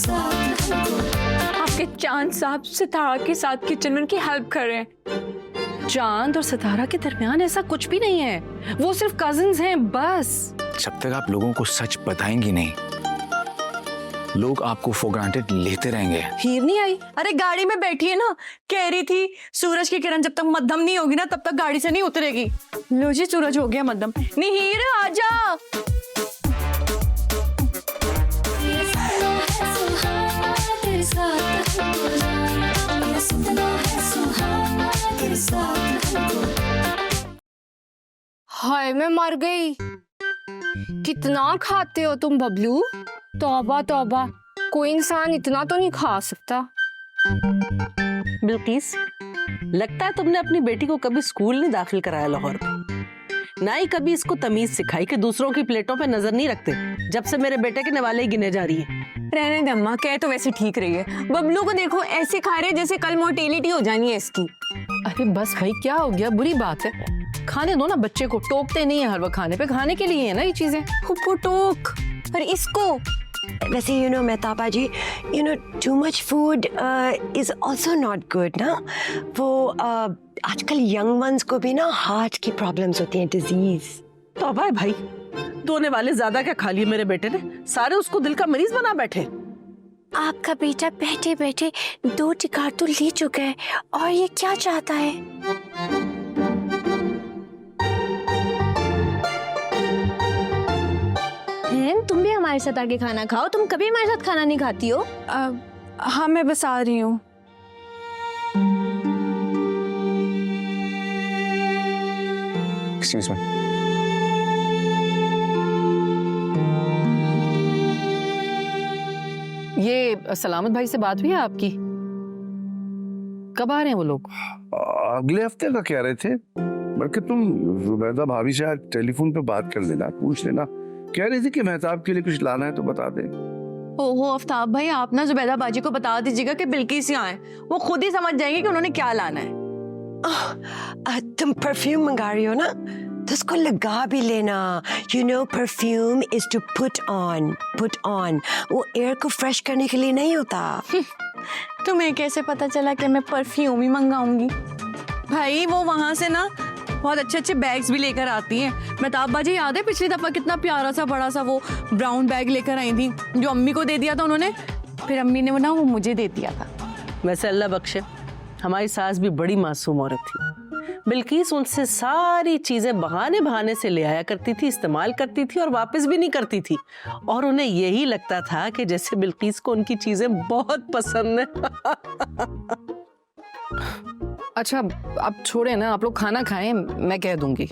आपके चांद साहब सितारा के साथ किचन में उनकी हेल्प कर रहे हैं। चांद और सितारा के दरमियान ऐसा कुछ भी नहीं है, वो सिर्फ कजिन्स हैं बस। जब तक आप लोगों को सच बताएंगी नहीं, लोग आपको फॉर ग्रांटेड लेते रहेंगे। हीर नहीं आई? अरे गाड़ी में बैठी है ना, कह रही थी सूरज की किरण जब तक मध्यम नहीं होगी ना तब तक गाड़ी से नहीं उतरेगी। लो जी, सूरज हो गया मध्यम। नहीं हीर आजा। हाय मैं मर गई। कितना खाते हो तुम बबलू? तौबा तौबा, कोई इंसान इतना तो नहीं खा सकता। बिल्किस, लगता है तुमने अपनी बेटी को कभी स्कूल नहीं दाखिल कराया लाहौर में, ना ही कभी इसको तमीज सिखाई कि दूसरों की प्लेटों पे नजर नहीं रखते। जब से मेरे बेटे के नवाले ही गिने जा रही है। रहने दे अम्मा, कह तो वैसे ठीक रही है। बबलू को देखो ऐसे खा रहे जैसे कल मोर्टेलिटी हो जानी है इसकी। अरे बस भाई, क्या हो गया? बुरी बात है, खाने दो ना बच्चे को। टोकते नहीं है हर वक्त, खाने पे खाने के लिए है ना ये चीजें। टोक और इसको। वैसे मेहताबा जी, too much food is also not good ना। वो आजकल यंग वंस को भी ना हार्ट की प्रॉब्लम्स होती हैं, डिजीज। तौबा है भाई, दोने वाले ज्यादा क्या खा लिए मेरे बेटे ने, सारे उसको दिल का मरीज बना बैठे। आपका बेटा बैठे बैठे 2 टिकार तो ले चुका है और ये क्या चाहता है? तुम भी हमारे साथ आके खाना खाओ, तुम कभी हमारे साथ खाना नहीं खाती हो। हाँ मैं बस आ रही हूँ। Excuse me. ये सलामत भाई से बात हुई है आपकी? कब आ रहे हैं वो लोग? अगले हफ्ते का कह रहे थे, बल्कि तुम जुबैदा भाभी से आज टेलीफोन पे बात कर लेना, पूछ लेना। कह रही थी कि मेहताब के लिए कुछ लाना है तो बता दे। ओहो आफ्ताब भाई, आप ना जुबैदा बाजी को बता दीजिएगा कि बिल्किस यहाँ है, वो खुद ही समझ जाएंगे कि उन्होंने क्या लाना है। तुम परफ्यूम मंगा रही हो ना, तो उसको लगा भी लेना। Perfume is to put on. वो एयर को फ्रेश करने के लिए नहीं होता। तुम्हें कैसे पता चला कि मैं परफ्यूम ही मंगाऊंगी? भाई वो वहां से ना बहुत अच्छे अच्छे बैग्स भी लेकर आती हैं। मेहताब बाजी याद है पिछली दफा कितना प्यारा सा बड़ा सा वो ब्राउन बैग लेकर आई थी, जो अम्मी को दे दिया था उन्होंने, फिर अम्मी ने वो मुझे दे दिया था। वैसे अल्लाह बख्शे, हमारी सास भी बड़ी मासूम औरत थी। बिल्किस उनसे सारी चीजें बहाने से ले आया करती थी, इस्तेमाल करती थी और वापस भी नहीं करती थी। और उन्हें यही लगता था कि जैसे बिल्किस को उनकी चीजें बहुत पसंद है। अच्छा आप छोड़े ना, आप लोग खाना खाएं, मैं कह दूंगी।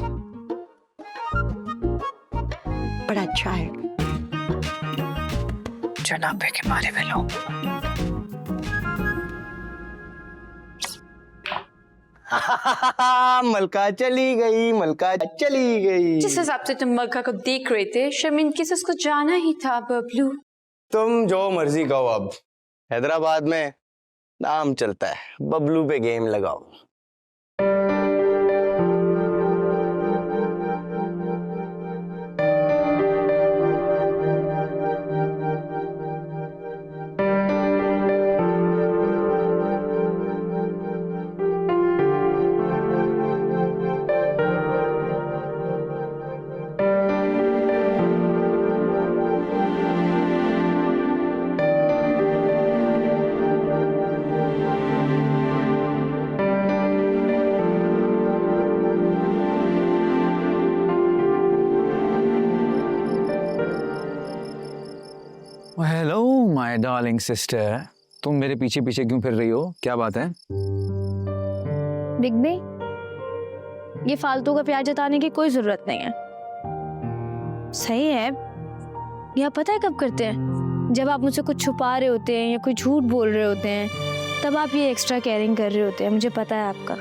बड़ा अच्छा है। जनाबे के मारे में लोग। मलका चली गई। जिस हिसाब से तुम मलका को देख रहे थे, शर्मिंदगी से उसको जाना ही था बबलू। तुम जो मर्जी कहो, अब हैदराबाद में नाम चलता है, बबलू पे गेम लगाओ। हेलो माय डार्लिंग सिस्टर, तुम मेरे पीछे पीछे क्यों फिर रही हो? क्या बात है? बिग बे, ये फालतू का प्यार जताने की कोई जरूरत नहीं है। सही है, यह पता है कब करते हैं? जब आप मुझसे कुछ छुपा रहे होते हैं या कोई झूठ बोल रहे होते हैं, तब आप ये एक्स्ट्रा केयरिंग कर रहे होते हैं। मुझे पता है आपका।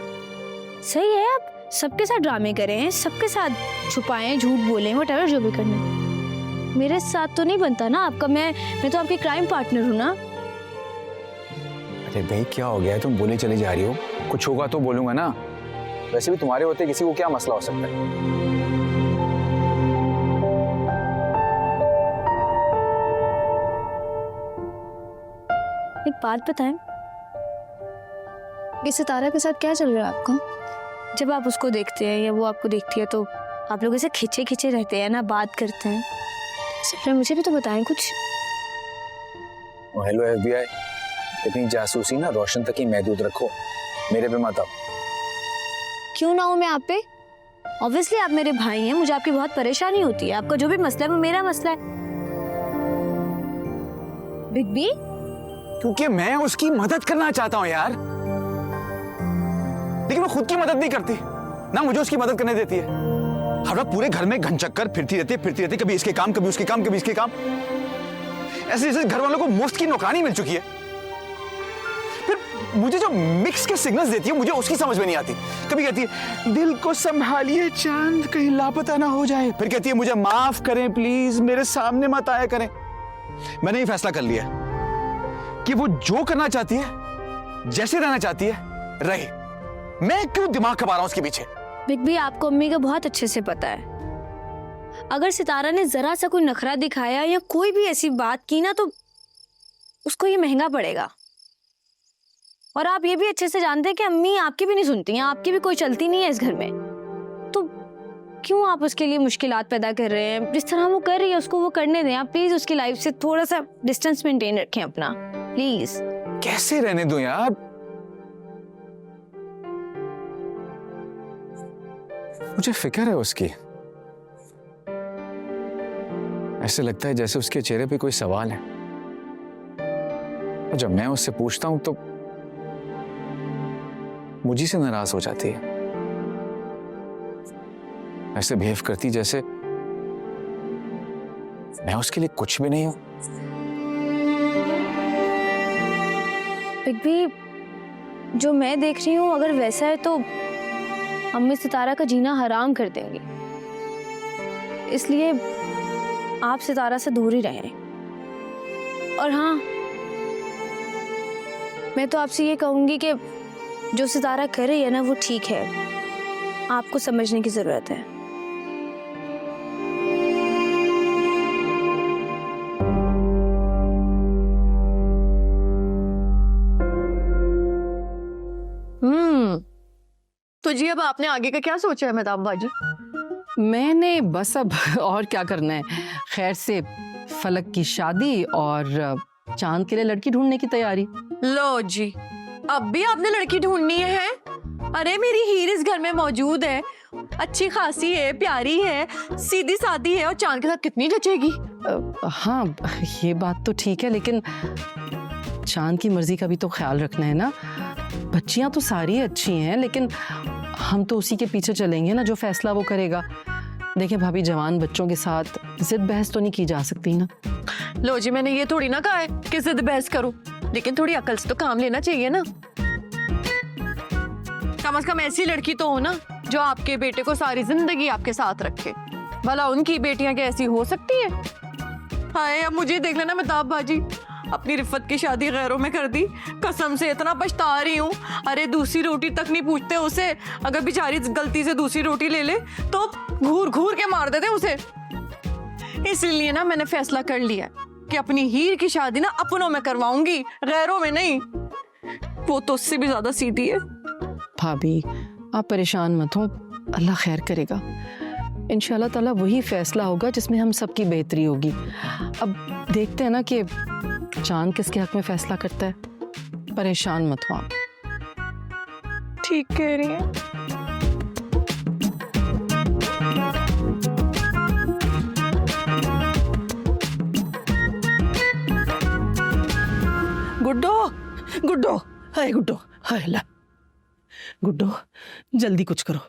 सही है, आप सबके साथ ड्रामे करें, सबके साथ छुपाएं, झूठ बोलें, व्हाटएवर जो भी करना। मेरे साथ तो नहीं बनता ना आपका। मैं तो आपकी क्राइम पार्टनर हूँ ना। अरे भाई क्या हो गया है, तुम बोले चली जा रही हो? कुछ होगा तो बोलूंगा ना। वैसे भी तुम्हारे होते किसी को क्या मसला हो सकता है? एक बात बताएं, ये सितारा के साथ क्या चल रहा है आपका? जब आप उसको देखते हैं या वो आपको देखती है तो आप लोग ऐसे खिंचे खिंचे रहते हैं ना, बात करते हैं। फिर मुझे भी तो बताएं कुछ। हेलो FBI, इतनी जासूसी ना रोशन तक ही महदूद रखो, मेरे पे मत आओ। क्यों ना हो मैं आप पे? ऑब्वियसली आप मेरे भाई हैं, मुझे आपकी बहुत परेशानी होती है। आपका जो भी मसला है वो मेरा मसला है। बिग बी, क्योंकि मैं उसकी मदद करना चाहता हूँ यार, लेकिन वो खुद की मदद नहीं करती ना, मुझे उसकी मदद करने देती है। हर वक्त पूरे घर में घन चक्कर फिरती रहती, कभी इसके काम, कभी उसके काम, कभी इसके काम। ऐसे जैसे घर वालों को मुफ्त की नौकरानी मिल चुकी है। फिर मुझे जो मिक्स के सिग्नल्स देती है, मुझे उसकी समझ में नहीं आती। कभी कहती है दिल को संभालिए चांद, कहीं लापता ना हो जाए। फिर कहती है मुझे माफ करें प्लीज, मेरे सामने मत आया करें। मैंने ये फैसला कर लिया कि वो जो करना चाहती है, जैसे रहना चाहती है, रहे। मैं क्यों दिमाग खपा रहा हूं उसके पीछे? बिग बी, आपको अम्मी का बहुत अच्छे से पता है, अगर सितारा ने जरा सा कोई नखरा दिखाया या कोई भी ऐसी बात की ना तो उसको ये महंगा पड़ेगा। और आप ये भी अच्छे से जानते हैं कि अम्मी आपकी भी नहीं सुनती हैं, आपकी भी कोई चलती नहीं है इस घर में। तो क्यों आप उसके लिए मुश्किलात पैदा कर रहे हैं? जिस तरह वो कर रही है उसको वो करने दें। आप प्लीज उसकी लाइफ से थोड़ा सा डिस्टेंस मेंटेन रखें अपना, प्लीज। कैसे रहने दूं यार? मुझे फिक्र है उसकी। ऐसे लगता है जैसे उसके चेहरे पे कोई सवाल है, और जब मैं उससे पूछता हूं तो मुझी से नाराज हो जाती है। ऐसे बिहेव करती जैसे मैं उसके लिए कुछ भी नहीं हूं। बिग बी, जो मैं देख रही हूँ अगर वैसा है तो अम्मी सितारा का जीना हराम कर देंगी। इसलिए आप सितारा से दूर ही रहें। और हाँ, मैं तो आपसे ये कहूंगी कि जो सितारा कर रही है ना वो ठीक है, आपको समझने की जरूरत है। तो जी अब आपने आगे का क्या सोचा है मेहताब बाजी? मैंने बस अब और क्या करना है, खैर से फलक की शादी और चांद के लिए लड़की ढूंढने की तैयारी। लो जी, अब भी आपने लड़की ढूंढनी है? अरे मेरी हीर इस घर में मौजूद है, अच्छी खासी है, प्यारी है, सीधी सादी है और चांद के साथ कितनी जचेगी। हाँ ये बात तो ठीक है, लेकिन चांद की मर्जी का भी तो ख्याल रखना है ना। बच्चियां तो सारी अच्छी हैं, लेकिन हम तो उसी के पीछे चलेंगे ना जो फैसला वो करेगा। देखिए भाभी, जवान बच्चों के साथ जिद बहस तो नहीं की जा सकती ना। लो जी, मैंने ये थोड़ी ना कहा है कि जिद बहस करूं, लेकिन थोड़ी अकल से तो काम लेना चाहिए ना। कम से कम ऐसी लड़की तो हो ना जो आपके बेटे को सारी जिंदगी आपके साथ रखे। भला उनकी बेटियां क्या ऐसी हो सकती है? हाय, अब मुझे देख लेना मेहताब बाजी, अपनी रिफत की शादी गैरों में कर दी, कसम से इतना पछता रही हूँ। अरे दूसरी रोटी तक नहीं पूछते उसे, अगर बेचारी गलती से दूसरी रोटी ले ले तो घूर घूर के मार देते उसे। इसलिए ना मैंने फैसला कर लिया कि अपनी हीर की शादी ना अपनों में करवाऊंगी, गैरों में नहीं। वो तो उससे भी ज्यादा सीधी है। भाभी आप परेशान मत हो, अल्लाह खैर करेगा। इंशाल्लाह ताला वही फैसला होगा जिसमें हम सबकी बेहतरी होगी। अब देखते हैं ना कि चांद किसके हक में फैसला करता है। परेशान मत हो आप। ठीक कह रही है। गुड्डो, गुड्डो, हाय गुड्डो, हाय ला गुड्डो, जल्दी कुछ करो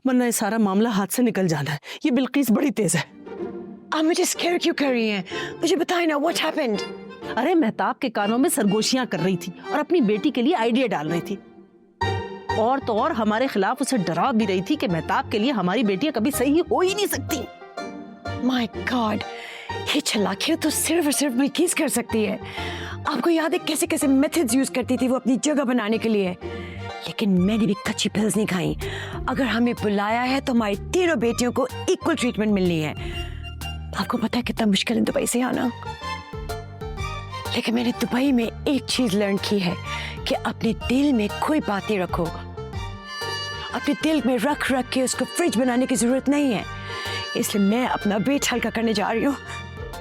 वरना ये सारा मामला हाथ से निकल जाना है। ये बिल्किस बड़ी तेज है। आप मुझे स्केयर क्यों कर रही हैं? मुझे बताएं ना, व्हाट हैपेंड? अरे मेहताब के कानों में सरगोशियां कर रही थी और अपनी बेटी के लिए आइडिया डाल रही थी, और तो और हमारे खिलाफ उसे डरा भी रही थी कि मेहताब के लिए हमारी बेटियां कभी सही हो ही नहीं सकती। माय गॉड, ये चालाकियां तो सिर्फ और सिर्फ बिल्किस कर सकती है। आपको याद है कैसे कैसे मेथड्स यूज करती थी वो अपनी जगह बनाने के लिए? लेकिन मैंने भी कच्ची पिल्स नहीं खाई। अगर हमें बुलाया है तो हमारी 3 बेटियों को इक्वल ट्रीटमेंट मिलनी है। आपको पता है कितना मुश्किल है दुबई से आना, लेकिन मैंने दुबई में एक चीज लर्न की है कि अपने दिल में कोई बात नहीं रखो। अपने दिल में रख रख के उसको फ्रिज बनाने की जरूरत नहीं है। इसलिए मैं अपना वेट हल्का करने जा रही हूँ।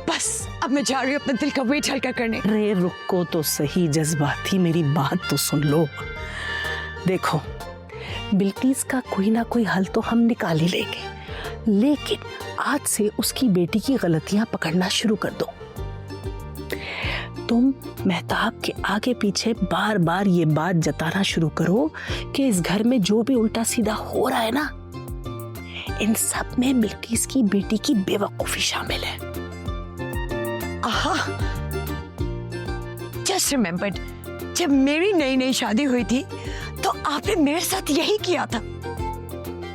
बस अब मैं जा रही हूँ अपने दिल का वेट हल्का करने। अरे रुको तो सही जज्बाती, मेरी बात तो सुन लो। देखो बिल्किस का कोई ना कोई हल तो हम निकाल ही लेंगे, लेकिन आज से उसकी बेटी की गलतियां पकड़ना शुरू कर दो। तुम मेहताब के आगे पीछे बार बार ये बात जताना शुरू करो कि इस घर में जो भी उल्टा सीधा हो रहा है ना, इन सब में बिल्किस की बेटी की बेवकूफी शामिल है। आहा, जस्ट रिमेम्बर्ड, जब मेरी नई नई शादी हुई थी तो आपने मेरे साथ यही किया था।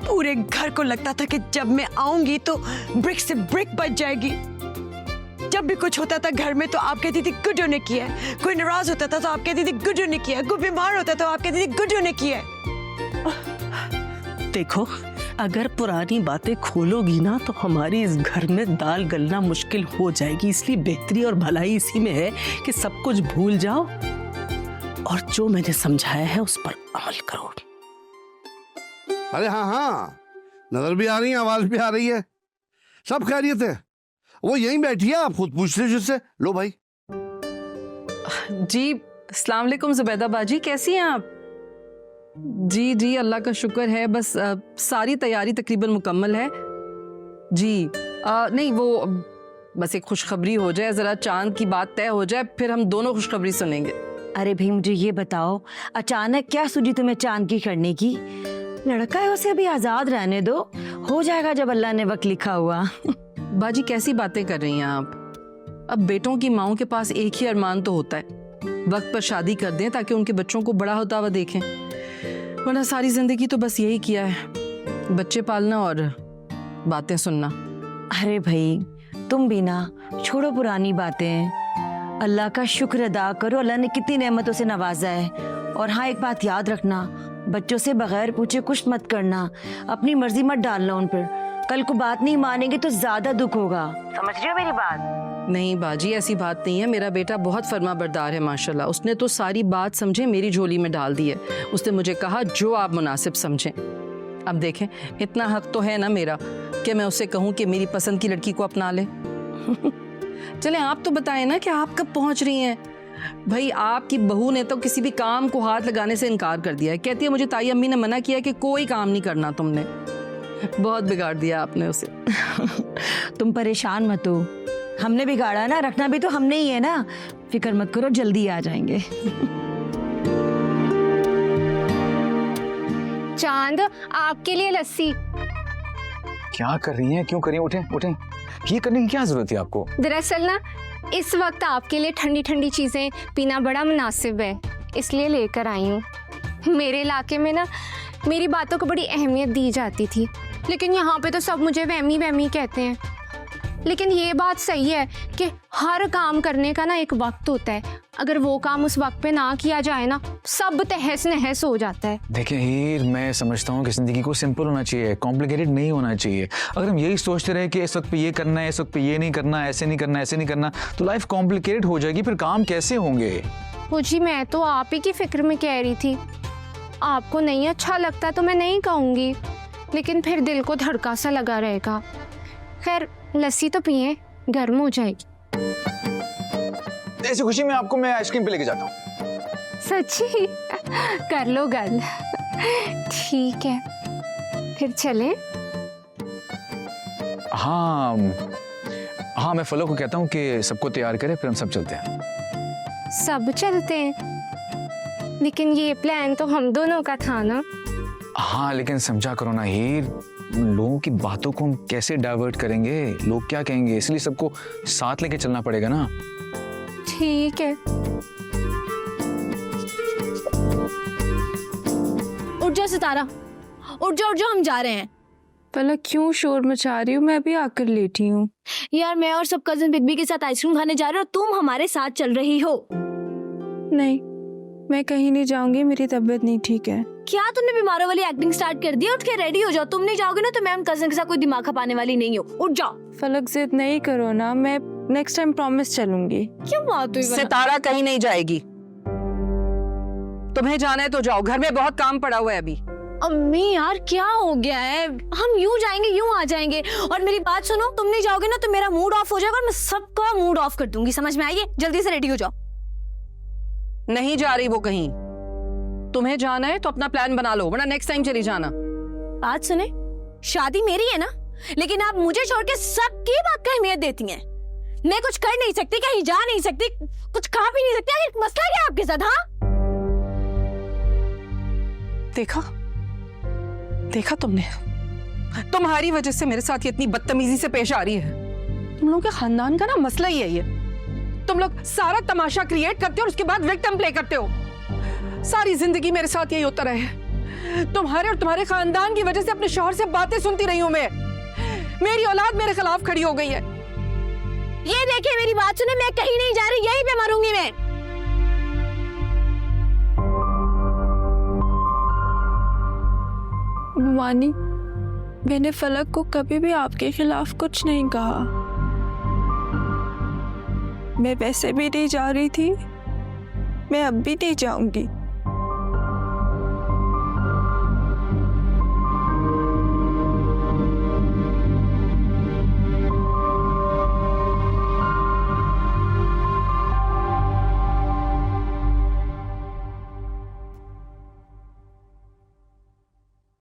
पूरे घर को लगता था कि जब मैं आऊंगी तो ब्रिक से ब्रिक बच जाएगी। जब भी कुछ होता था घर में तो आप कहती थी गुड्डू ने किया है। कोई नाराज होता था तो आप कहती थी गुड्डू ने किया है। कोई बीमार होता था तो आप कहती थी गुड्डू ने किया है। देखो अगर पुरानी बातें खोलोगी ना तो हमारी इस घर में दाल गलना मुश्किल हो जाएगी। इसलिए बेहतरी और भलाई इसी में है कि सब कुछ भूल जाओ और जो मैंने समझाया है उस पर अमल करो। अरे हाँ हाँ, नजर भी आ रही है, आवाज भी आ रही है, सब खैरियत है। वो यहीं बैठी है, आप खुद पूछ लीजिए उससे। लो भाई। जी अस्सलाम वालेकुम जुबैदा बाजी, कैसी हैं आप? जी जी अल्लाह का शुक्र है, बस सारी तैयारी तकरीबन मुकम्मल है जी। नहीं वो बस एक खुशखबरी हो जाए, ज़रा चांद की बात तय हो जाए, फिर हम दोनों खुशखबरी सुनेंगे। अरे भाई मुझे ये बताओ, अचानक क्या सूझी तुम्हें चांद की करने की? लड़का है, उसे अभी आजाद रहने दो, हो जाएगा जब अल्लाह ने वक्त लिखा हुआ। बाजी कैसी बातें कर रही हैं आप? अब बेटों की माओं के पास एक ही अरमान तो होता है, वक्त पर शादी कर दें ताकि उनके बच्चों को बड़ा होता हुआ देखें। वरना सारी जिंदगी तो बस यही किया है, बच्चे पालना और बातें सुनना। अरे भाई तुम भी ना छोड़ो पुरानी बातें, अल्लाह का शुक्र अदा करो, अल्लाह ने कितनी नेमतों से नवाजा है। और हाँ एक बात याद रखना, बच्चों से बगैर पूछे कुछ मत करना, अपनी मर्जी मत डालना उन पर। कल को बात नहीं मानेंगे तो ज्यादा दुख होगा, समझ रहे हो मेरी बात? नहीं बाजी ऐसी बात नहीं है, मेरा बेटा बहुत फर्मा बरदार है माशाल्लाह। उसने तो सारी बात समझे मेरी झोली में डाल दी है। उसने मुझे कहा जो आप मुनासिब समझें। अब देखें इतना हक तो है ना मेरा कि मैं उससे कहूँ कि मेरी पसंद की लड़की को अपना ले। चले आप तो बताएं ना कि आप कब पहुँच रही हैं? भाई आपकी बहू ने तो किसी भी काम को हाथ लगाने से इनकार कर दिया है, कहती है मुझे ताई अम्मी ने मना किया कि कोई काम नहीं करना तुमने। बहुत बिगाड़ दिया आपने उसे। तुम परेशान मत हो, हमने बिगाड़ा ना, रखना भी तो हमने ही है ना, फिक्र मत करो जल्दी आ जाएंगे। चांद आपके लिए लस्सी। क्या कर रही हैं? क्यों कर रही हैं? उठें उठें, ये करने की क्या जरूरत है आपको? दरअसल ना इस वक्त आपके लिए ठंडी ठंडी चीजें पीना बड़ा मुनासिब है, इसलिए लेकर आई हूँ। मेरे इलाके में ना मेरी बातों को बड़ी अहमियत दी जाती थी, लेकिन यहाँ पे तो सब मुझे वहमी वहमी कहते हैं। लेकिन ये बात सही है कि हर काम करने का ना एक वक्त होता है, अगर वो काम उस वक्त पे ना किया जाए ना सब तहस नहस हो जाता है। देखिए हीर, मैं समझता हूँ कि ज़िंदगी को सिंपल होना चाहिए, कॉम्प्लिकेटेड नहीं होना चाहिए। अगर हम यही सोचते रहे कि इस वक्त पे ये करना है, इस वक्त पे ये नहीं करना, ऐसे नहीं करना, ऐसे नहीं करना, तो लाइफ कॉम्प्लिकेटेड हो जाएगी, फिर काम कैसे होंगे? जी मैं तो आप ही की फिक्र में कह रही थी, आपको नहीं अच्छा लगता तो मैं नहीं कहूँगी, लेकिन फिर दिल को धड़का सा लगा रहेगा। खैर लस्सी तो पिए, गर्म हो जाएगी। ऐसी खुशी में आपको मैं आइसक्रीम पे लेके जाता हूँ। सच्ची? कर लो गल। ठीक है फिर चले। हाँ हाँ, मैं फलो को कहता हूँ कि सबको तैयार करे, फिर हम सब चलते हैं। सब चलते हैं? लेकिन ये प्लान तो हम दोनों का था ना। हाँ लेकिन समझा करो ना हीर, लोगों की बातों को हम कैसे डाइवर्ट करेंगे, लोग क्या कहेंगे, इसलिए सबको साथ लेके चलना पड़ेगा ना। ठीक है। उठ जाओ सितारा, उठ जाओ, हम जा रहे हैं। पलक क्यों शोर मचा रही हूँ? मैं अभी आकर लेटी हूँ। यार मैं और सब कजिन बिग बी के साथ आइसक्रीम खाने जा रहे हो, तुम हमारे साथ चल रही हो। नहीं मैं कहीं नहीं जाऊंगी, मेरी तबीयत नहीं ठीक है। क्या तुमने बीमारों वाली एक्टिंग स्टार्ट कर दी? उठ के रेडी हो जाओ, तुम नहीं जाओगे ना तो मैं उन कजिन के साथ कोई दिमाग खपाने वाली नहीं हूँ। उठ जाओ। फलक जिद नहीं करो ना, मैं नेक्स्ट टाइम प्रॉमिस चलूंगी। क्यों बात हुई? सितारा कहीं नहीं जाएगी। तुम्हें जाना है तो जाओ, घर में बहुत काम पड़ा हुआ है अभी। अम्मी यार क्या हो गया है? हम यूं जाएंगे यूं आ जाएंगे। और मेरी बात सुनो, तुम नहीं जाओगे ना तो मेरा मूड ऑफ हो जाएगा और मैं सबका मूड ऑफ कर दूंगी। समझ में आई है? जल्दी से रेडी हो जाओ। नहीं जा रही वो कहीं। तुम्हें जाना है तो अपना प्लान बना लो, वरना नेक्स्ट टाइम चली जाना। बात सुने, शादी मेरी है ना, लेकिन आप मुझे छोड़ के सबकी बात का अहमियत देती हैं। मैं कुछ कर नहीं सकती, कहीं जा नहीं सकती, कुछ खा भी नहीं सकती। आखिर मसला क्या है आपके साथ? हाँ देखा तुमने, तुम्हारी वजह से मेरे साथ ये इतनी बदतमीजी से पेश आ रही है। तुम लोगों के खानदान का ना मसला ही है ये। तुम लोग सारा तमाशा क्रिएट करते हो और उसके बाद विक्टिम प्ले करते हो। सारी जिंदगी मेरे साथ यही होता रहा है। तुम्हारे और तुम्हारे खानदान की वजह से अपने शौहर से बातें सुनती रही हूं मैं। मेरी औलाद मेरे खिलाफ खड़ी हो गई है। ये देखिए, मेरी बात सुने, मैं कहीं नहीं जा रही, यहीं पे मरूंगी मैं। मानी, मैंने फलक को कभी भी आपके खिलाफ कुछ नहीं कहा। मैं वैसे भी नहीं जा रही थी, मैं अब भी नहीं जाऊंगी।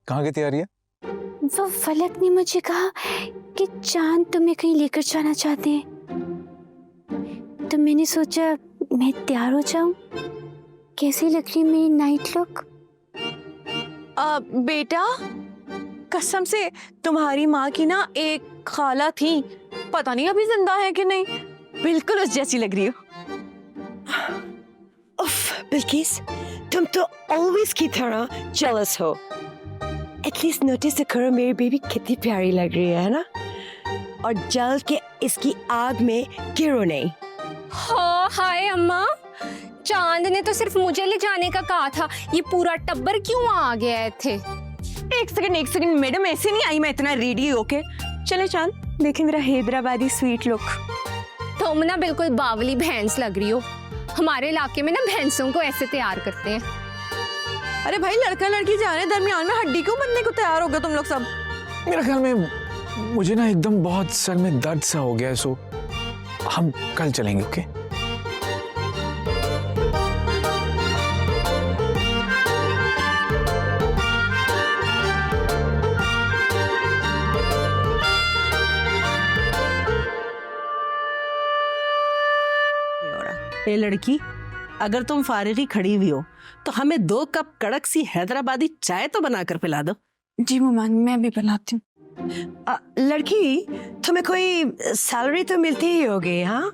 कहाँ की तैयारी है? वो फलक ने मुझे कहा कि चांद तुम्हें कहीं लेकर जाना चाहते हैं, तो मैंने सोचा मैं तैयार हो जाऊं। कैसी लग रही है मेरी नाइट लुक? बेटा, कसम से तुम्हारी माँ की ना एक खाला थी, पता नहीं अभी जिंदा है कि नहीं, बिल्कुल उस जैसी लग रही हो। उफ बिल्किस, तुम तो ऑलवेज की तरह जेलस हो। एटलीस्ट नोटिस तो करो मेरी बेबी कितनी प्यारी लग रही है ना? और जल के इसकी आग में गिरो नहीं। हाँ हाय अम्मा, चांद ने तो सिर्फ मुझे ले जाने का कहा था, ये पूरा टब्बर क्यों आ गए थे? एक सेकंड मैडम, ऐसे नहीं आई मैं इतना रेडी होके। चले चांद, देखें मेरा हैदराबादी स्वीट लुक। तुम ना बिल्कुल बावली भैंस लग रही हो। हमारे इलाके में ना भैंसों को ऐसे तैयार करते हैं। अरे भाई, लड़का लड़की जा रहे हैं, दरमियान में हड्डी क्यों बनने को तैयार हो गए तुम लोग सब? मेरा ख्याल में मुझे ना एकदम बहुत सर में दर्द सा हो गया है, सो हम कल चलेंगे। ओके? ए लड़की, अगर तुम फारिगी खड़ी हुई हो तो हमें 2 कप कड़क सी हैदराबादी चाय तो बनाकर पिला दो। जी मम्मा, मैं भी बनाती हूँ। लड़की, तुम्हें कोई सैलरी तो मिलती ही होगी? हाँ,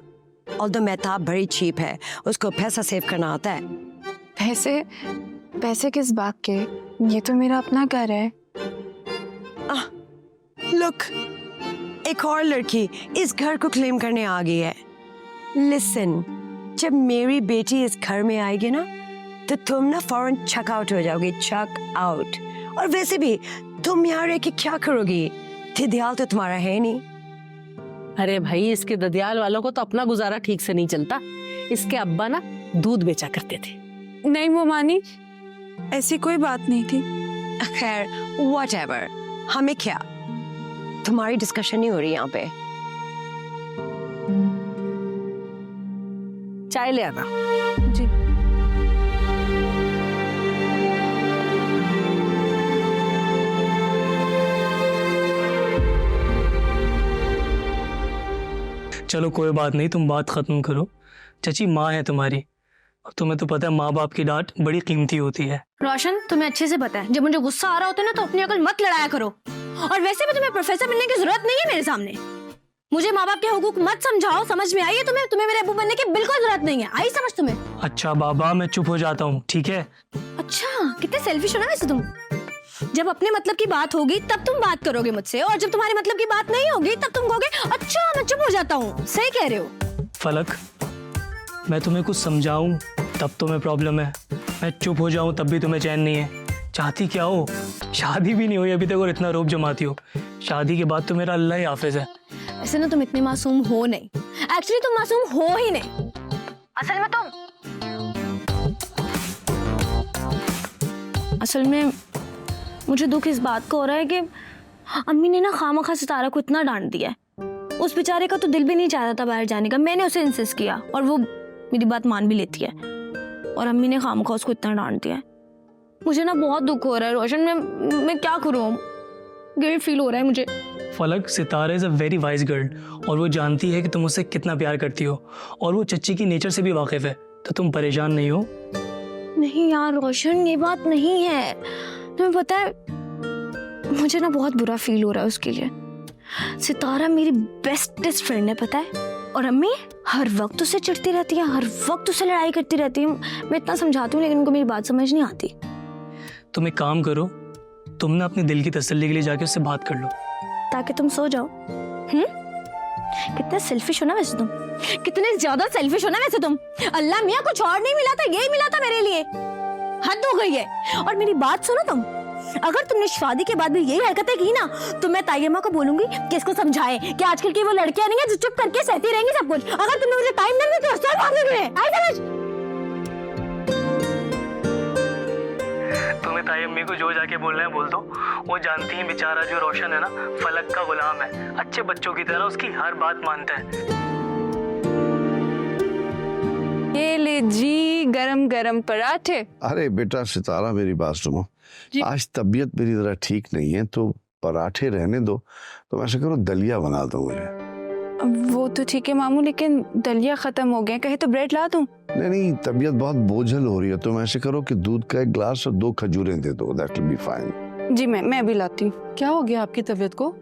ऑल्दो मेहताब बड़ी चीप है, उसको पैसा सेव करना आता है। पैसे किस बात के? ये तो मेरा अपना घर है। लुक, एक और लड़की इस घर को क्लेम करने आ गई है। लिसन, जब मेरी बेटी इस घर में आएगी ना तो तुम ना फौरन चेक आउट हो जाओगी, चेक आउट। और वैसे भी तुम यहाँ रह के क्या करोगी? ददियाल तो तुम्हारा है नहीं। अरे भाई, इसके ददियाल वालों को तो अपना गुजारा ठीक से नहीं चलता। इसके अब्बा ना दूध बेचा करते थे। नहीं मोमानी, ऐसी कोई बात नहीं थी। खैर, व्हाटएवर, हमें क्या, तुम्हारी डिस्कशन नहीं हो रही यहाँ पे। चाय ले आना। जी। चलो कोई बात नहीं, तुम बात खत्म करो। चाची माँ है तुम्हारी, और तुम्हें तो पता है माँ बाप की डांट बड़ी कीमती होती है। रोशन, तुम्हें अच्छे से पता है, जब मुझे गुस्सा आ रहा होता है ना तो अपनी अकल मत लड़ाया करो। और वैसे भी तुम्हें प्रोफेसर बनने की जरूरत नहीं है मेरे सामने। मुझे माँ बाप के हुकूक मत समझाओ, समझ में आई है तुम्हें? तुम्हें मेरे अब्बू बनने की बिल्कुल जरूरत नहीं है। आई समझ तुम्हें? अच्छा बाबा, मैं चुप हो जाता हूँ, ठीक है? अच्छा, कितने सेल्फिश हो ना वैसे तुम। जब अपने मतलब की बात होगी तब तुम बात करोगे मुझसे, और जब तुम्हारे मतलब की बात नहीं होगी तब तुम कहोगे अच्छा मैं चुप हो जाता हूँ। सही कह रहे हो। फलक, मैं तुम्हें कुछ समझाऊं तब तुम्हें प्रॉब्लम है, मैं चुप हो जाऊं तब भी तुम्हें चैन नहीं है। चाहती क्या हो? शादी भी नहीं हुई अभी तक और इतना रोब जमाती हो। शादी के बाद तो मेरा अल्लाह ही हाफिज है। ऐसे ना तुम इतने मासूम हो नहीं। एक्चुअली तुम मासूम हो ही नहीं, असल में मुझे दुख इस बात का हो रहा है कि अम्मी ने ना खामखा सितारा को इतना डांट दिया है। उस बेचारे का तो दिल भी नहीं चाहता था बाहर जाने का, मैंने उसे इंसिस्ट किया और वो मेरी बात मान भी लेती है, और अम्मी ने खामखा उसको इतना डांट दिया है। मुझे ना बहुत दुख हो रहा है रोशन, मैं क्या करूँ, गिल्ट फील हो रहा है मुझे। Falak, Sitara is a very wise girl और वो जानती है कि तुम उससे कितना प्यार करती हो, और वो चच्ची की नेचर से भी वाकिफ है, तो तुम परेशान नहीं हो। नहीं यार रोशन, ये बात नहीं है। तुम्हें पता है मुझे ना बहुत बुरा फील हो रहा है उसके लिए। सितारा मेरी बेस्टेस्ट फ्रेंड है, पता है, और अम्मी हर वक्त उससे चिढ़ती रहती है, हर वक्त उससे लड़ाई करती रहती है। मैं इतना समझाती हूँ लेकिन उनको मेरी बात समझ नहीं आती। तुम एक काम करो, तुम ना अपने दिल की तसल्ली के लिए जाके उससे बात कर लो, ताकि तुम सो जाओ। कितना सेल्फिश हो ना वैसे तुम, कितने ज्यादा सेल्फिश हो ना वैसे तुम। अल्लाह मियाँ, कुछ और नहीं मिला था, यही मिला था मेरे लिए। हद हो गई है। और मेरी बात सुनो तुम, अगर तुमने शादी के बाद भी यही हरकतें की ना तो मैं तायम्मा को बोलूंगी कि इसको समझाए कि आजकल की वो लड़कियां नहीं है जो चुप करके सहती रहेंगी सब कुछ। अगर तुमने मुझे टाइम नहीं दिया तो सब भाग गए। आई समझ? तुम्हें ताई अम्मी को जो जाके बोलना है बोल दो। वो जानती है बेचारा जो रोशन है ना फलक का गुलाम है, अच्छे बच्चों की तरह उसकी हर बात मानता है। ये ले जी गरम गरम पराठे। अरे बेटा सितारा मेरी बात सुनो, आज तबीयत मेरी जरा ठीक नहीं है तो पराठे रहने दो, तो ऐसा करो दलिया बना दो मुझे। वो तो ठीक है मामू, लेकिन दलिया खत्म हो गया, कहे तो ब्रेड ला दूं? नहीं, तबीयत बहुत बोझल हो रही है, तुम ऐसे करो कि दूध का एक गिलास और 2 खजूरें दे दो, दैट विल बी फाइन। जी मैं भी लाती हूँ। क्या हो गया आपकी तबीयत को?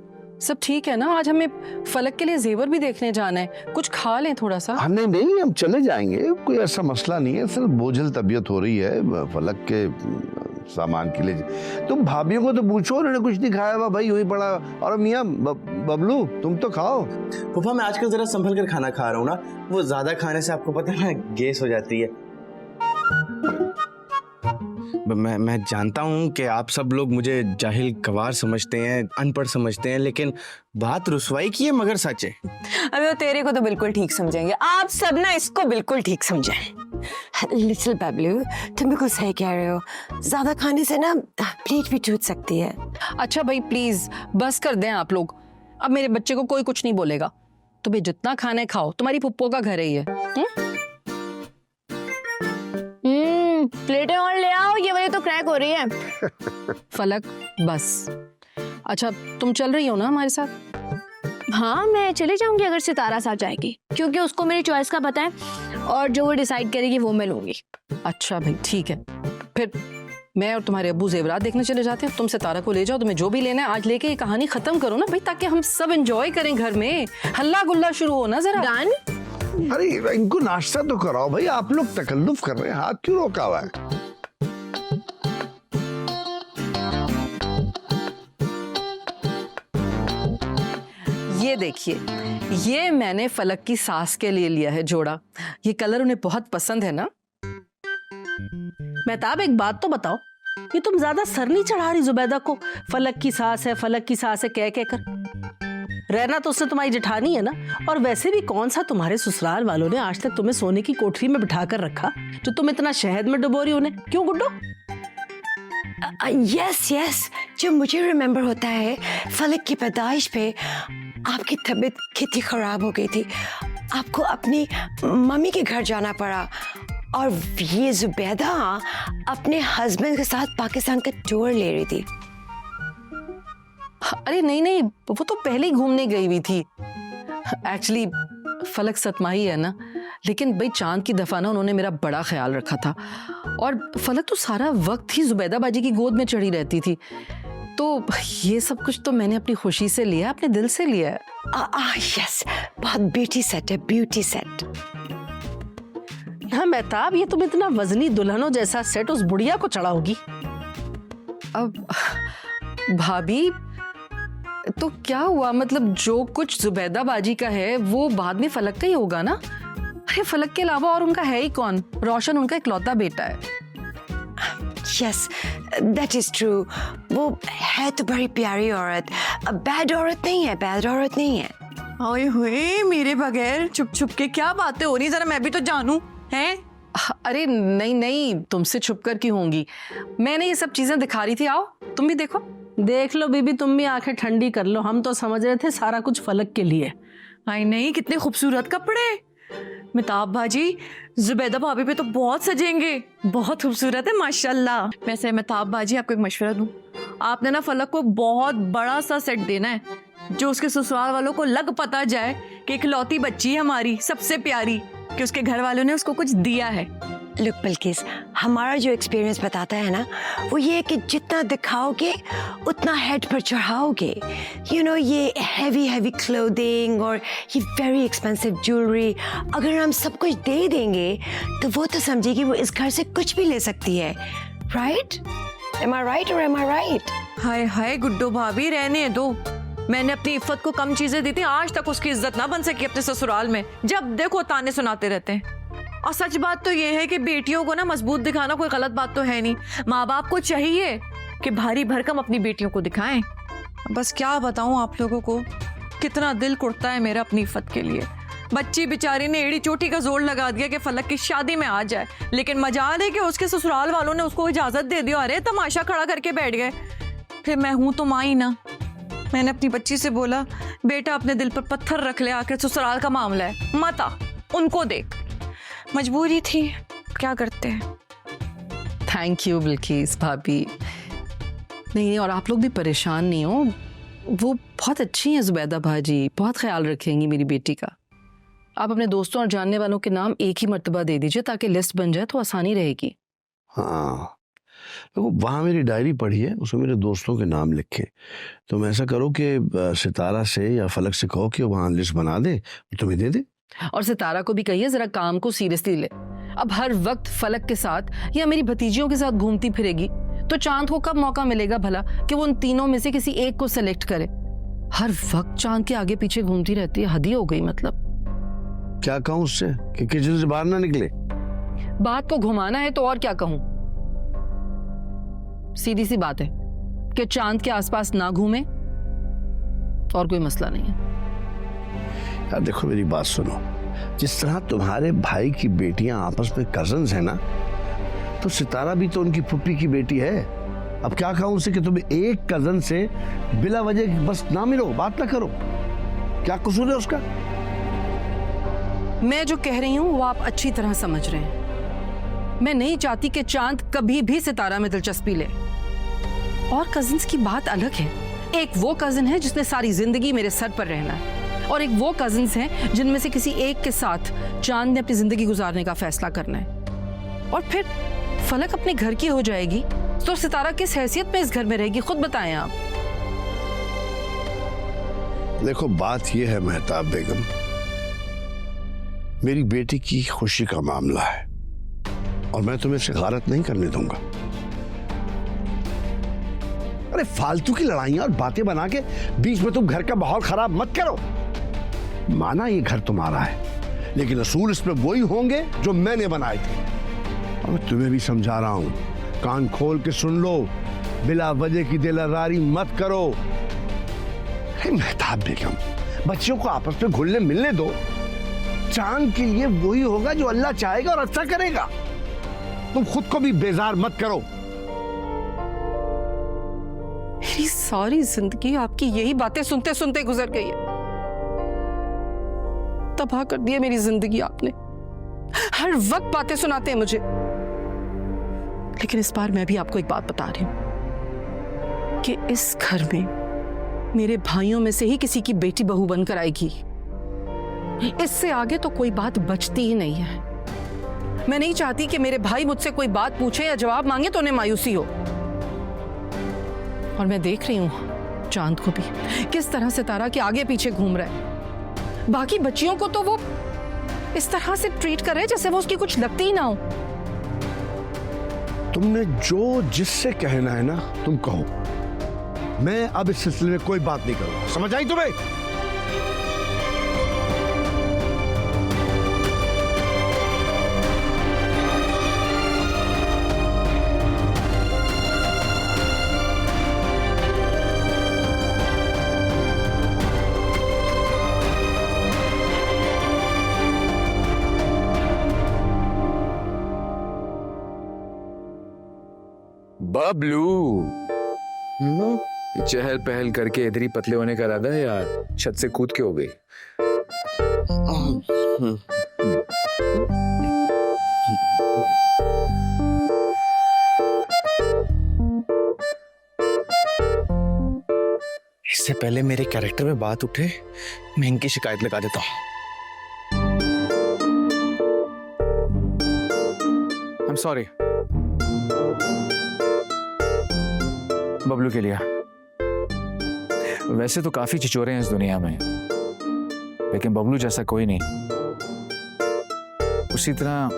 सब ठीक है ना? आज हमें फलक के लिए जेवर भी देखने जाना है, कुछ खा लें थोड़ा सा। हाँ नहीं हम चले जाएंगे, कोई ऐसा मसला नहीं है, सिर्फ बोझल तबीयत हो रही है फलक के सामान के लिए। तुम भाभीियों को तो पूछो, उन्होंने कुछ नहीं खाया हुआ भाई, वही पड़ा। और मियाँ बबलू तुम तो खाओ। पापा मैं आजकल जरा संभल कर खाना खा रहा हूँ ना, वो ज्यादा खाने से आपको पता है ना गैस हो जाती है। मैं जानता हूँ कि आप सब लोग मुझे जाहिल गवार समझते हैं, अनपढ़ समझते हैं, लेकिन बात रुसवाई की है मगर सच है। अबे वो तेरे को तो बिल्कुल ठीक समझेंगे, आप सब ना इसको बिल्कुल ठीक समझें। लिटिल बबलू तुम बिल्कुल सही कह रहे हो, ज्यादा खाने से ना प्लेट भी टूट सकती है। अच्छा भाई प्लीज बस कर दें आप लोग, अब मेरे बच्चे को कोई कुछ नहीं बोलेगा। तुम्हें जितना खाना है खाओ, तुम्हारी पुप्पो का घर है ये। प्लेटें और ले आओ, ये वाली तो क्रैक हो रही है। फलक बस। अच्छा तुम चल रही हो ना हमारे साथ? हाँ मैं चली जाऊंगी अगर सितारा साथ जाएगी, क्योंकि उसको मेरी चॉइस का पता है और जो वो डिसाइड करेगी वो मैं लूंगी। अच्छा भाई ठीक है, फिर मैं और तुम्हारे अब्बू जेवरात देखने चले जाते हैं, तुम सितारा को ले जाओ, तुम्हें जो भी लेना है आज लेके ये कहानी खत्म करो ना भाई, ताकि हम सब एंजॉय करें घर में, हल्ला गुल्ला शुरू हो ना जरा। डन? अरे इनको नाश्ता तो कराओ भाई, आप लोग तकल्लुफ कर रहे हैं, हाथ क्यों रोका हुआ है? ये देखिए, ये मैंने फलक की सास के लिए लिया है जोड़ा, ये कलर उन्हें बहुत पसंद है ना। मेहताब एक बात तो बताओ, ये तुम ज्यादा सर नहीं चढ़ा रही जुबैदा को? फलक की सास है, फलक की सास है कह कर। रहना तो उसने तुम्हारी जेठानी है ना, और वैसे भी कौन सा तुम्हारे ससुराल वालों ने आज तक तुम्हें सोने की कोठरी में बिठा कर रखा जो तुम इतना शहद में डुबो रही हो उन्हें? क्यों गुड्डो? यस, जो मुझे रिमेम्बर होता है, फलक की पैदाइश पे आपकी तबीयत कितनी खराब हो गई थी, आपको अपनी मम्मी के घर जाना पड़ा, और ये जुबैदा अपने हस्बैंड के साथ पाकिस्तान का टूर ले रही थी। अरे नहीं, वो तो पहले ही घूमने गई हुई थी। एक्चुअली फलक सतमाही है ना, लेकिन भाई चांद की दफा ना उन्होंने मेरा बड़ा ख्याल रखा था, और फलक तो सारा वक्त ही जुबैदा बाजी की गोद में चढ़ी रहती थी, तो ये सब कुछ तो मैंने अपनी खुशी से लिया, अपने दिल से लिया है। यस, बहुत ब्यूटी सेट है, ब्यूटी सेट। हाँ मेहताब, ये तुम इतना वजनी दुल्हनों जैसा सेट उस बुढ़िया को चढ़ाओगी? अब भाभी तो क्या हुआ, मतलब जो कुछ जुबैदा बाजी का है वो बाद में फलक का ही होगा ना। अरे फलक के अलावा और उनका है ही कौन? रोशन उनका इकलौता बेटा है। यस दैट इज ट्रू, वो है तो बड़ी प्यारी औरत, बैड औरत नहीं है, बैड औरत नहीं है। ओए होए, मेरे बगैर चुप छुप के क्या बातें हो रही, जरा मैं भी तो जानूं हैं। अरे नहीं नहीं, तुमसे छुप कर क्यों होंगी, मैंने ये सब चीजें दिखा रही थी, आओ तुम भी देखो। देख लो बीबी, तुम भी आंखें ठंडी कर लो, हम तो समझ रहे थे सारा कुछ फलक के लिए। आई नहीं, कितने खूबसूरत कपड़े। मिताब भाजी, जुबैदा भाभी पे तो बहुत सजेंगे, बहुत खूबसूरत है माशाल्लाह। वैसे मिताब भाजी, आपको एक मशवरा दूं, आपने ना फलक को बहुत बड़ा सा सेट देना है, जो उसके ससुराल वालों को लग पता जाए कि इकलौती बच्ची है हमारी, सबसे प्यारी, कि उसके घर वालों ने उसको कुछ दिया है। लुक बिल्किस, हमारा जो एक्सपीरियंस बताता है ना, वो ये है कि जितना दिखाओगे उतना हेड पर चढ़ाओगे। यू नो, ये हैवी क्लोथिंग और ये वेरी एक्सपेंसिव ज्वेलरी, अगर हम सब कुछ दे देंगे तो वो तो समझेगी वो इस घर से कुछ भी ले सकती है, राइट? एम आई राइट और एम आई राइट? हाय हाय गुड्डो भाभी, रहने दो। मैंने अपनी इफ्फत को कम चीजें दी थी, आज तक उसकी इज्जत ना बन सकी अपने ससुराल में, जब देखो ताने सुनाते रहते हैं। और सच बात तो ये है कि बेटियों को ना मजबूत दिखाना कोई गलत बात तो है नहीं, माँ बाप को चाहिए कि भारी भरकम अपनी बेटियों को दिखाएं। बस क्या बताऊं आप लोगों को, कितना दिल कुड़ता है मेरा अपनी इफ्फत के लिए। बच्ची बेचारी ने एड़ी चोटी का जोर लगा दिया कि फलक की शादी में आ जाए, लेकिन मजाल है कि उसके ससुराल वालों ने उसको इजाजत दे दी। अरे तमाशा खड़ा करके बैठ गए। फिर मैं हूं तो माँ ही ना, मैंने अपनी बच्ची से बोला, बेटा अपने दिल पर पत्थर रख ले, आखिर ससुराल का मामला है, मत आ, उनको देख। मजबूरी थी, क्या करते हैं। थैंक यू बिल्किस भाभी। नहीं, और आप लोग भी परेशान नहीं हो, वो बहुत अच्छी हैं जुबैदा भाजी, बहुत ख्याल रखेंगी मेरी बेटी का। आप अपने दोस्तों और जानने वालों के नाम एक ही मर्तबा दे दीजिए ताकि लिस्ट बन जाए तो आसानी रहेगी। हाँ, देखो वहाँ मेरी डायरी पढ़ी है, उसमें मेरे दोस्तों के नाम लिखे। तुम ऐसा करो कि सितारा से या फलक से कहो कि वहाँ लिस्ट बना दे, तुम्हें दे दे। और सितारा को भी कहिए जरा काम को सीरियसली ले। अब हर वक्त फलक के साथ या मेरी भतीजियों के साथ घूमती फिरेगी तो चांद को कब मौका मिलेगा भला कि वो उन तीनों में से किसी एक को सेलेक्ट करे। हर वक्त चांद के आगे पीछे घूमती रहती है, हद ही हो गई। मतलब क्या कहूँ उससे कि किचन से बाहर ना निकले? बात को घुमाना है तो और क्या कहूं, सीधी सी बात है कि चांद के आसपास ना घूमे, और कोई मसला नहीं है। यार देखो मेरी बात सुनो, जिस तरह तुम्हारे भाई की बेटियां आपस में कजन्स हैं ना, तो सितारा भी तो उनकी फुप्पी की बेटी है। अब क्या कहूं उसे कि तुम एक कजन से बिला वजह बस ना मिलो, बात ना करो, क्या कसूर है उसका? मैं जो कह रही हूं वो आप अच्छी तरह समझ रहे हैं। मैं नहीं चाहती कि चांद कभी भी सितारा में दिलचस्पी ले। और कजिन्स की बात अलग है, एक वो कजिन है जिसने सारी जिंदगी मेरे सर पर रहना है, और एक वो कजिन्स हैं जिनमें से किसी एक के साथ चांद ने अपनी जिंदगी गुजारने का फैसला करना है। और फिर फलक अपने घर की हो जाएगी तो सितारा किस हैसियत में इस घर में रहेगी, खुद बताएं आप। देखो बात यह है मेहताब बेगम, मेरी बेटी की खुशी का मामला है और मैं तुम्हें इसे गारत नहीं करने दूंगा। अरे फालतू की लड़ाइयां और बातें बना के बीच में तुम घर का माहौल खराब मत करो। माना ये घर तुम्हारा है, लेकिन असूल इसमें वही होंगे जो मैंने बनाए थे। और मैं तुम्हें भी समझा रहा हूं, कान खोल के सुन लो, बिला वजह की दिलदारी मत करो। मेहताब बेगम, बच्चियों को आपस में घुलने मिलने दो। चांद के लिए वही होगा जो अल्लाह चाहेगा और अच्छा करेगा। तुम खुद को भी बेजार मत करो। मेरी सारी जिंदगी आपकी यही बातें सुनते सुनते गुजर गई है। तबाह कर दिया मेरी जिंदगी आपने, हर वक्त बातें सुनाते हैं मुझे। लेकिन इस बार मैं भी आपको एक बात बता रही हूं कि इस घर में मेरे भाइयों में से ही किसी की बेटी बहू बनकर आएगी। इससे आगे तो कोई बात बचती ही नहीं है। मैं नहीं चाहती कि मेरे भाई मुझसे कोई बात पूछे या जवाब मांगे तो उन्हें मायूसी हो। और मैं देख रही हूं चांद को भी किस तरह सितारा के आगे पीछे घूम रहा है। बाकी बच्चियों को तो वो इस तरह से ट्रीट कर रहे हैं जैसे वो उसकी कुछ लगती ही ना हो। तुमने जो जिससे कहना है ना तुम कहो, मैं अब इस सिलसिले में कोई बात नहीं करूंगा। समझ आई तुम्हें? बबलू, चहल पहल करके इधर ही पतले होने का इरादा है यार, छत से कूद के हो गई। इससे पहले मेरे कैरेक्टर में बात उठे, मैं इनकी शिकायत लगा देता हूँ। I'm sorry बबलू के लिए। वैसे तो काफी चिचोरे हैं इस दुनिया में, लेकिन बबलू जैसा कोई नहीं। उसी तरह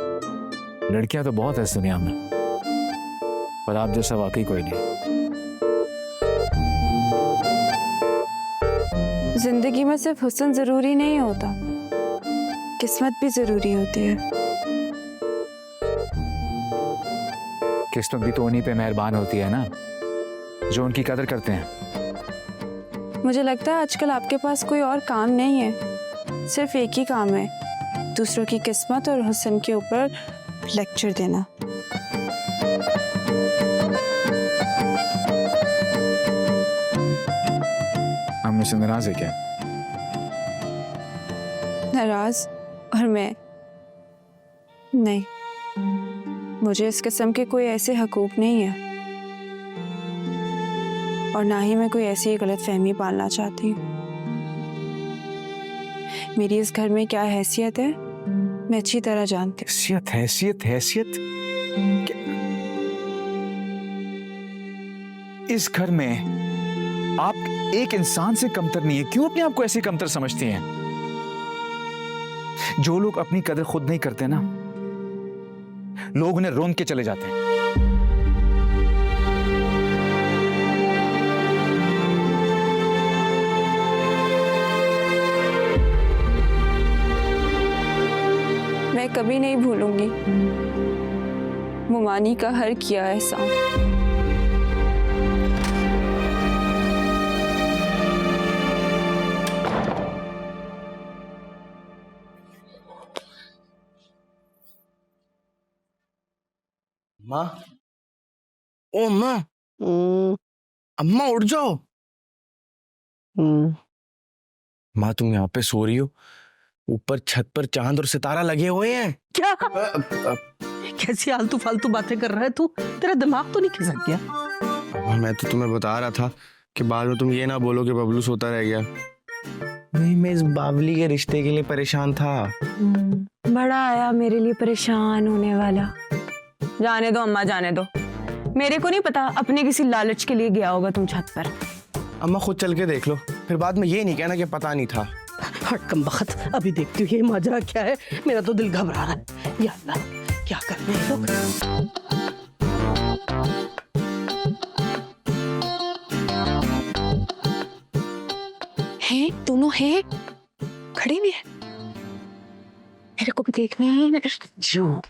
लड़कियां तो बहुत है इस दुनिया में, पर आप जैसा वाकई कोई नहीं। जिंदगी में सिर्फ हुस्न जरूरी नहीं होता, किस्मत भी जरूरी होती है। किस्मत भी तो उन्हीं पे मेहरबान होती है ना, जो उनकी कदर करते हैं। मुझे लगता है आजकल आपके पास कोई और काम नहीं है, सिर्फ एक ही काम है, दूसरों की किस्मत और हुस्न के ऊपर लेक्चर देना। हम मुझसे नाराज है क्या? नाराज और मैं नहीं, मुझे इस किस्म के कोई ऐसे हकूक नहीं है, और ना ही मैं कोई ऐसी गलत फहमी पालना चाहती हूँ। मेरी इस घर में क्या हैसियत है मैं अच्छी तरह जानती हूँ। हैसियत हैसियत हैसियत इस घर में आप एक इंसान से कमतर नहीं है। क्यों अपने आप को ऐसे कमतर समझती हैं? जो लोग अपनी कदर खुद नहीं करते ना, लोग उन्हें रोंद के चले जाते हैं। मैं कभी नहीं भूलूंगी मुमानी का हर किया एहसान। माँ, ओ माँ, अम्मा उठ जाओ। माँ तुम यहाँ पे सो रही हो, ऊपर छत पर चांद और सितारा लगे हुए हैं। क्या कैसी आलतू फालतू बातें कर रहा है तू? तेरा दिमाग तो नहीं खिसक गया? अम्मा मैं तो तुम्हें बता रहा था कि बाद में तुम ये ना बोलो कि बबलू सोता रह गया। नहीं, मैं इस बावली के रिश्ते के लिए परेशान था। बड़ा आया मेरे लिए परेशान होने वाला। जाने दो अम्मा, जाने दो। मेरे को नहीं पता, अपने किसी लालच के लिए गया होगा तुम छत पर। अम्मा खुद चल के देख लो, फिर बाद में ये नहीं कहना कि पता नहीं था। हट कम बखत, अभी देखती हूँ ये माजरा क्या है। मेरा तो दिल घबरा रहा है। या अल्लाह, क्या कर रहे हैं लोग? हैं दोनों हैं, खड़े भी हैं। मेरे को भी देखना है। जो